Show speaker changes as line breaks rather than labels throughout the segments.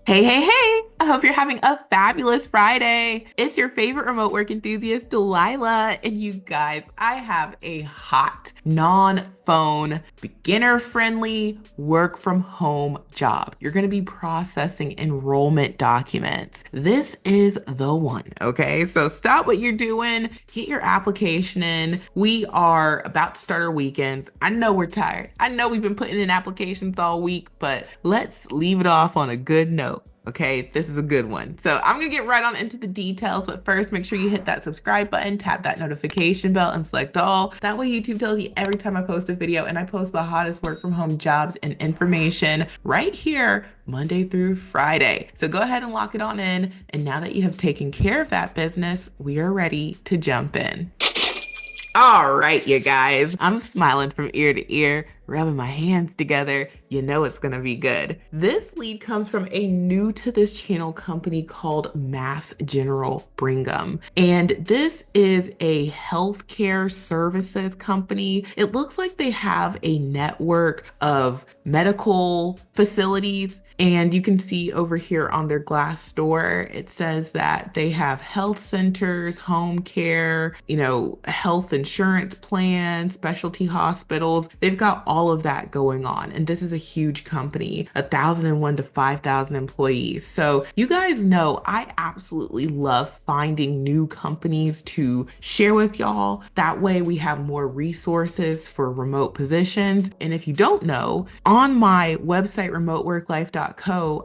Hey, hey, hey! I hope you're having a fabulous Friday. It's your favorite remote work enthusiast, Delilah. And you guys, I have a hot, non-phone, beginner-friendly work from home job. You're going to be processing enrollment documents. This is the one, okay? So stop what you're doing, get your application in. We are about to start our weekends. I know we're tired. I know we've been putting in applications all week, but let's leave it off on a good note. Okay, this is a good one. So I'm gonna get right on into the details, but first make sure you hit that subscribe button, tap that notification bell, and select all. That way YouTube tells you every time I post a video, and I post the hottest work from home jobs and information right here, Monday through Friday. So go ahead and lock it on in. And now that you have taken care of that business, we are ready to jump in. All right, you guys, I'm smiling from ear to ear, rubbing my hands together. You know it's gonna be good. This lead comes from a new to this channel company called Mass General Brigham. And this is a healthcare services company. It looks like they have a network of medical facilities. And you can see over here on their glass door, it says that they have health centers, home care, health insurance plans, specialty hospitals. They've got all of that going on. And this is a huge company, 1,001 to 5,000 employees. So you guys know I absolutely love finding new companies to share with y'all. That way we have more resources for remote positions. And if you don't know, on my website, remoteworklife.com,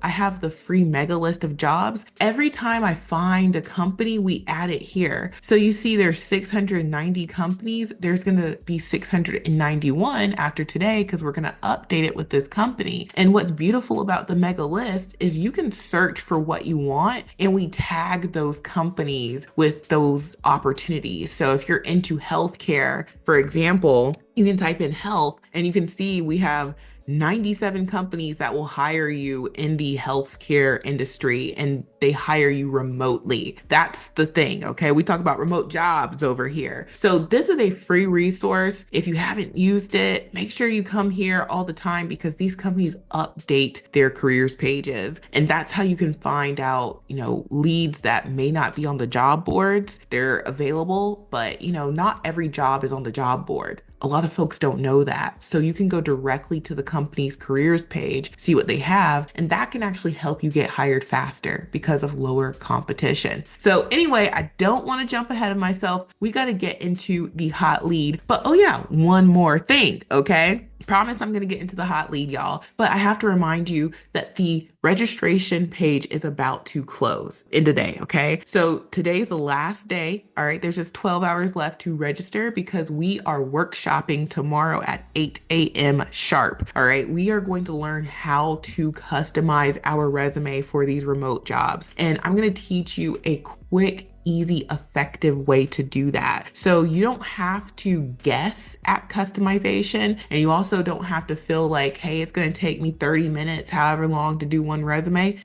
I have the free mega list of jobs. Every time I find a company, we add it here. So you see there's 690 companies. There's going to be 691 after today because we're going to update it with this company. And what's beautiful about the mega list is you can search for what you want and we tag those companies with those opportunities. So if you're into healthcare, for example, you can type in health and you can see we have 97 companies that will hire you in the healthcare industry and they hire you remotely. That's the thing, okay? We talk about remote jobs over here. So this is a free resource. If you haven't used it, make sure you come here all the time because these companies update their careers pages. And that's how you can find out, leads that may not be on the job boards. They're available, but not every job is on the job board. A lot of folks don't know that. So you can go directly to the company's careers page, see what they have, and that can actually help you get hired faster because of lower competition. So anyway, I don't want to jump ahead of myself. We got to get into the hot lead. But oh yeah, one more thing, okay? Promise I'm going to get into the hot lead, y'all. But I have to remind you that the registration page is about to close in today, okay? So today's the last day, all right? There's just 12 hours left to register because we are workshopping tomorrow at 8 a.m. sharp, all right? We are going to learn how to customize our resume for these remote jobs. And I'm going to teach you a quick, easy, effective way to do that. So you don't have to guess at customization, and you also don't have to feel like, hey, it's going to take me 30 minutes, however long to do one resume.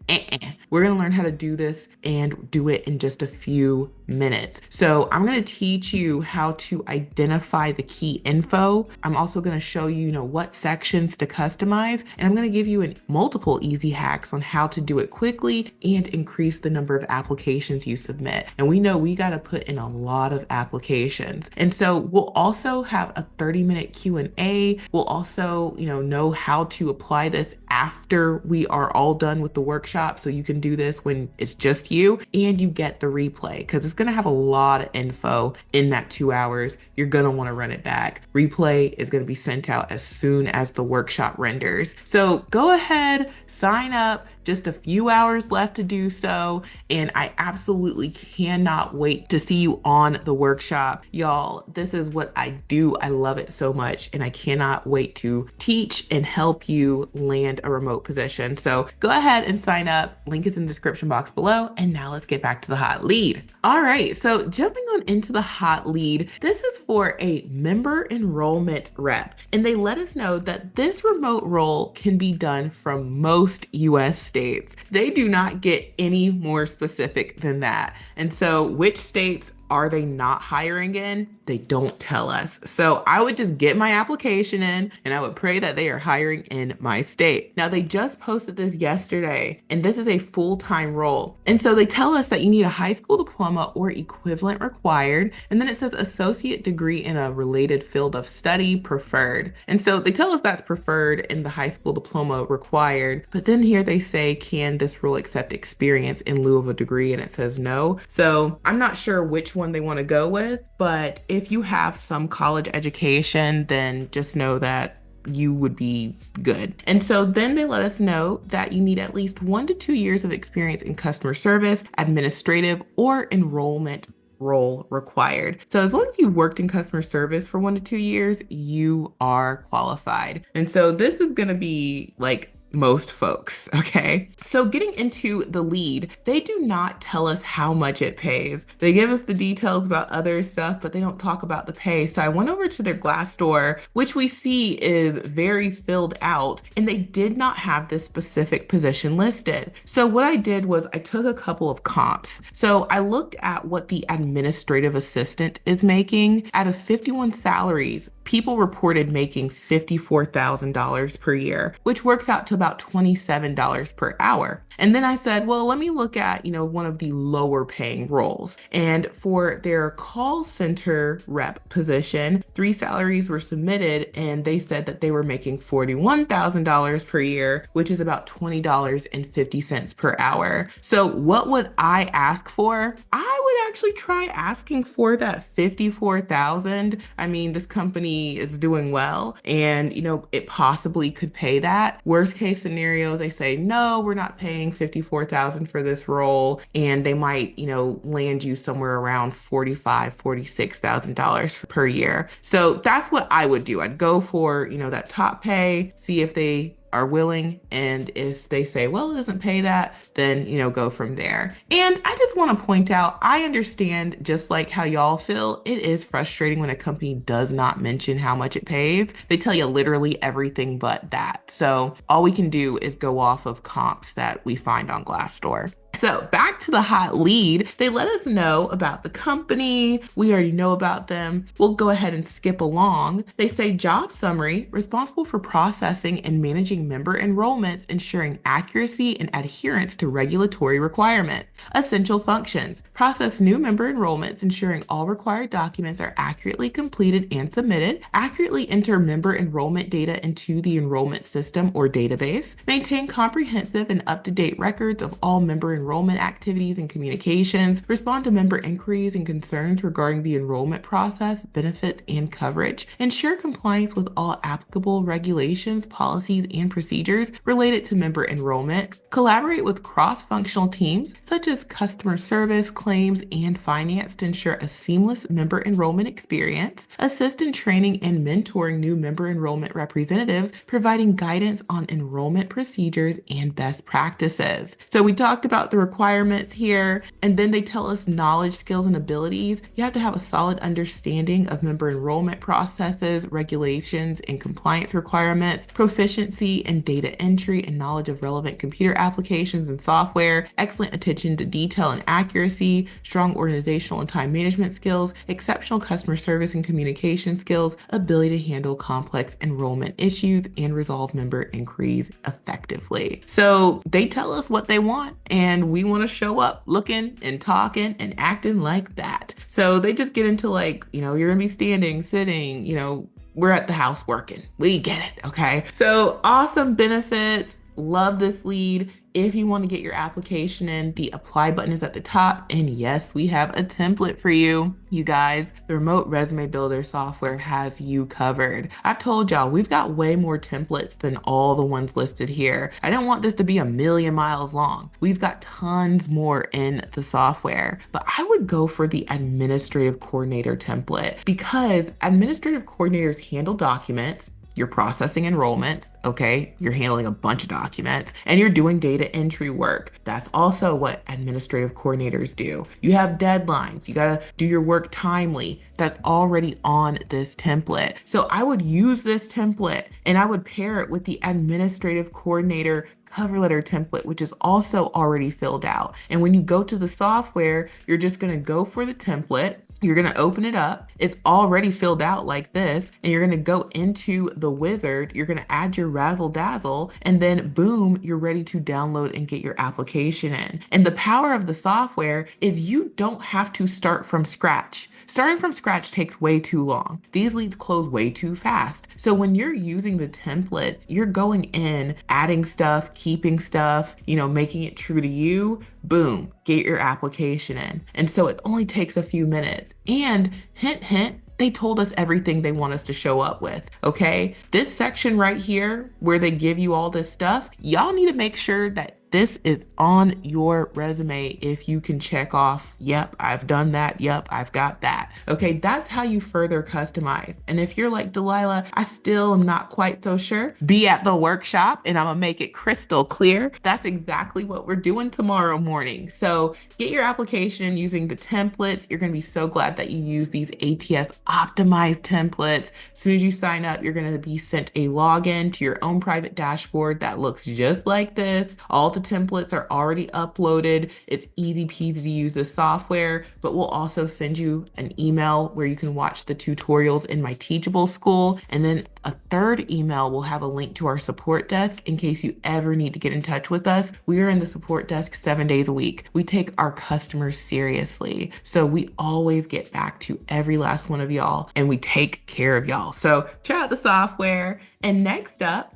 We're going to learn how to do this and do it in just a few minutes. So I'm going to teach you how to identify the key info. I'm also going to show you, what sections to customize, and I'm going to give you multiple easy hacks on how to do it quickly and increase the number of applications you submit. And we know we got to put in a lot of applications. And so we'll also have a 30-minute Q&A. We'll also, know how to apply this after we are all done with the workshop. So you can do this when it's just you and you get the replay because it's going to have a lot of info in that 2 hours. You're going to want to run it back. Replay is going to be sent out as soon as the workshop renders. So go ahead, sign up. Just a few hours left to do so. And I absolutely cannot wait to see you on the workshop. Y'all, this is what I do. I love it so much. And I cannot wait to teach and help you land a remote position. So go ahead and sign up. Link is in the description box below. And now let's get back to the hot lead. All right, so jumping on into the hot lead, this is for a member enrollment rep. And they let us know that this remote role can be done from most US states. They do not get any more specific than that. And so which states are they not hiring in? They don't tell us. So I would just get my application in and I would pray that they are hiring in my state. Now, they just posted this yesterday, and this is a full-time role. And so they tell us that you need a high school diploma or equivalent required. And then it says associate degree in a related field of study preferred. And so they tell us that's preferred in the high school diploma required. But then here they say, can this role accept experience in lieu of a degree? And it says no. So I'm not sure which one they want to go with, but if you have some college education, then just know that you would be good. And so then they let us know that you need at least 1 to 2 years of experience in customer service, administrative, or enrollment role required. So as long as you've worked in customer service for 1 to 2 years, you are qualified. And so this is going to be like most folks, okay? So getting into the lead, they do not tell us how much it pays. They give us the details about other stuff, but they don't talk about the pay. So I went over to their Glassdoor, which we see is very filled out, and they did not have this specific position listed. So what I did was I took a couple of comps. So I looked at what the administrative assistant is making. Out of 51 salaries, people reported making $54,000 per year, which works out to about $27 per hour. And then I said, well, let me look at, one of the lower paying roles. And for their call center rep position, 3 salaries were submitted and they said that they were making $41,000 per year, which is about $20.50 per hour. So what would I ask for? I would actually try asking for that 54,000. I mean, this company is doing well and, it possibly could pay that. Worst case scenario, they say, no, we're not paying 54,000 for this role. And they might, land you somewhere around $45,000, $46,000 per year. So that's what I would do. I'd go for, that top pay, see if they are willing. And if they say, well, it doesn't pay that, then, go from there. And I just want to point out, I understand just like how y'all feel, it is frustrating when a company does not mention how much it pays. They tell you literally everything but that. So all we can do is go off of comps that we find on Glassdoor. So back to the hot lead, they let us know about the company. We already know about them. We'll go ahead and skip along. They say job summary, responsible for processing and managing member enrollments, ensuring accuracy and adherence to regulatory requirements. Essential functions, process new member enrollments, ensuring all required documents are accurately completed and submitted, accurately enter member enrollment data into the enrollment system or database, maintain comprehensive and up-to-date records of all member enrollment activities and communications, respond to member inquiries and concerns regarding the enrollment process, benefits, and coverage, ensure compliance with all applicable regulations, policies, and procedures related to member enrollment, collaborate with cross-functional teams such as customer service, claims, and finance to ensure a seamless member enrollment experience, assist in training and mentoring new member enrollment representatives, providing guidance on enrollment procedures and best practices. So we talked about the requirements here, and then they tell us knowledge, skills, and abilities. You have to have a solid understanding of member enrollment processes, regulations, and compliance requirements, proficiency in data entry and knowledge of relevant computer applications and software, excellent attention to detail and accuracy, strong organizational and time management skills, exceptional customer service and communication skills, ability to handle complex enrollment issues, and resolve member inquiries effectively. So they tell us what they want, and we want to show up looking and talking and acting like that. So they just get into you're gonna be standing, sitting, we're at the house working. We get it, okay? So awesome benefits. Love this lead. If you want to get your application in, the apply button is at the top. And yes, we have a template for you. You guys, the remote resume builder software has you covered. I've told y'all, we've got way more templates than all the ones listed here. I don't want this to be a million miles long. We've got tons more in the software, but I would go for the administrative coordinator template because administrative coordinators handle documents. You're processing enrollments, okay? You're handling a bunch of documents and you're doing data entry work. That's also what administrative coordinators do. You have deadlines. You gotta do your work timely. That's already on this template. So I would use this template and I would pair it with the administrative coordinator cover letter template, which is also already filled out. And when you go to the software, you're just going to go for the template. You're going to open it up. It's already filled out like this. And you're going to go into the wizard. You're going to add your razzle dazzle. And then boom, you're ready to download and get your application in. And the power of the software is you don't have to start from scratch. Starting from scratch takes way too long. These leads close way too fast. So when you're using the templates, you're going in, adding stuff, keeping stuff, making it true to you. Boom, get your application in. And so it only takes a few minutes. And hint, hint, they told us everything they want us to show up with, okay? This section right here where they give you all this stuff, y'all need to make sure that this is on your resume if you can check off, yep, I've done that. Yep, I've got that. Okay, that's how you further customize. And if you're like, Delilah, I still am not quite so sure, be at the workshop and I'm gonna make it crystal clear. That's exactly what we're doing tomorrow morning. So get your application using the templates. You're gonna be so glad that you use these ATS optimized templates. As soon as you sign up, you're gonna be sent a login to your own private dashboard that looks just like this. All the templates are already uploaded. It's easy peasy to use the software, but we'll also send you an email where you can watch the tutorials in my Teachable School. And then a third email will have a link to our support desk in case you ever need to get in touch with us. We are in the support desk 7 days a week. We take our customers seriously. So we always get back to every last one of y'all and we take care of y'all. So try out the software. And next up,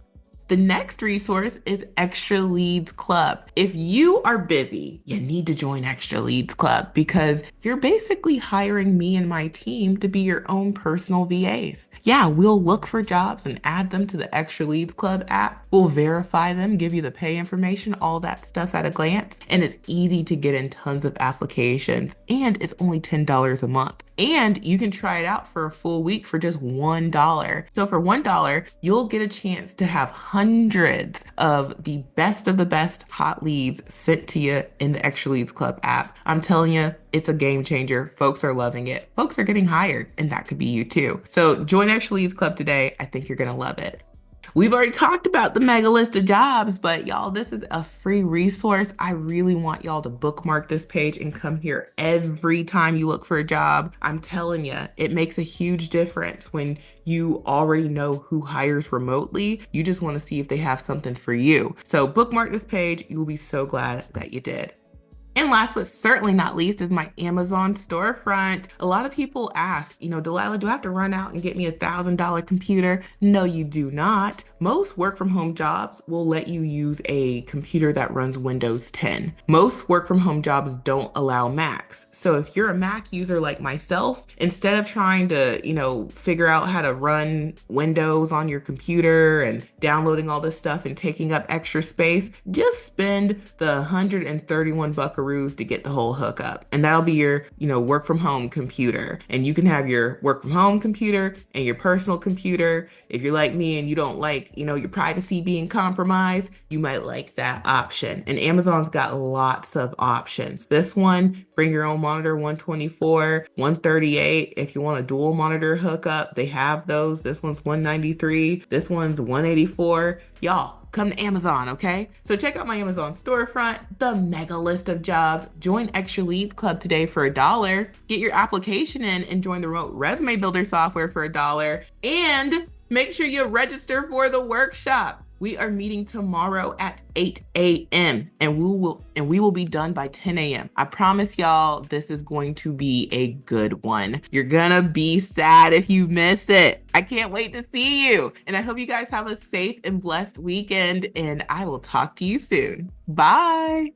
the next resource is Extra Leads Club. If you are busy, you need to join Extra Leads Club because you're basically hiring me and my team to be your own personal VAs. Yeah, we'll look for jobs and add them to the Extra Leads Club app. We'll verify them, give you the pay information, all that stuff at a glance. And it's easy to get in tons of applications. And it's only $10 a month. And you can try it out for a full week for just $1. So for $1, you'll get a chance to have hundreds of the best hot leads sent to you in the Extra Leads Club app. I'm telling you, it's a game changer. Folks are loving it. Folks are getting hired, and that could be you too. So join Extra Leads Club today. I think you're going to love it. We've already talked about the mega list of jobs, but y'all, this is a free resource. I really want y'all to bookmark this page and come here every time you look for a job. I'm telling you, it makes a huge difference when you already know who hires remotely. You just want to see if they have something for you. So bookmark this page. You will be so glad that you did. And last but certainly not least is my Amazon storefront. A lot of people ask, Delilah, do I have to run out and get me $1,000 computer? No, you do not. Most work from home jobs will let you use a computer that runs Windows 10. Most work from home jobs don't allow Macs. So if you're a Mac user like myself, instead of trying to, figure out how to run Windows on your computer and downloading all this stuff and taking up extra space, just spend the 131 buckaroos to get the whole hookup. And that'll be your, work from home computer. And you can have your work from home computer and your personal computer. If you're like me and you don't like, your privacy being compromised, you might like that option. And Amazon's got lots of options. This one, bring your own monitor, 124, 138. If you want a dual monitor hookup, they have those. This one's 193. This one's 184. Y'all, come to Amazon, okay? So check out my Amazon storefront, the mega list of jobs. Join Extra Leads Club today for $1. Get your application in and join the remote resume builder software for $1. And make sure you register for the workshop. We are meeting tomorrow at 8 a.m. and we will be done by 10 a.m. I promise y'all this is going to be a good one. You're gonna be sad if you miss it. I can't wait to see you. And I hope you guys have a safe and blessed weekend and I will talk to you soon. Bye.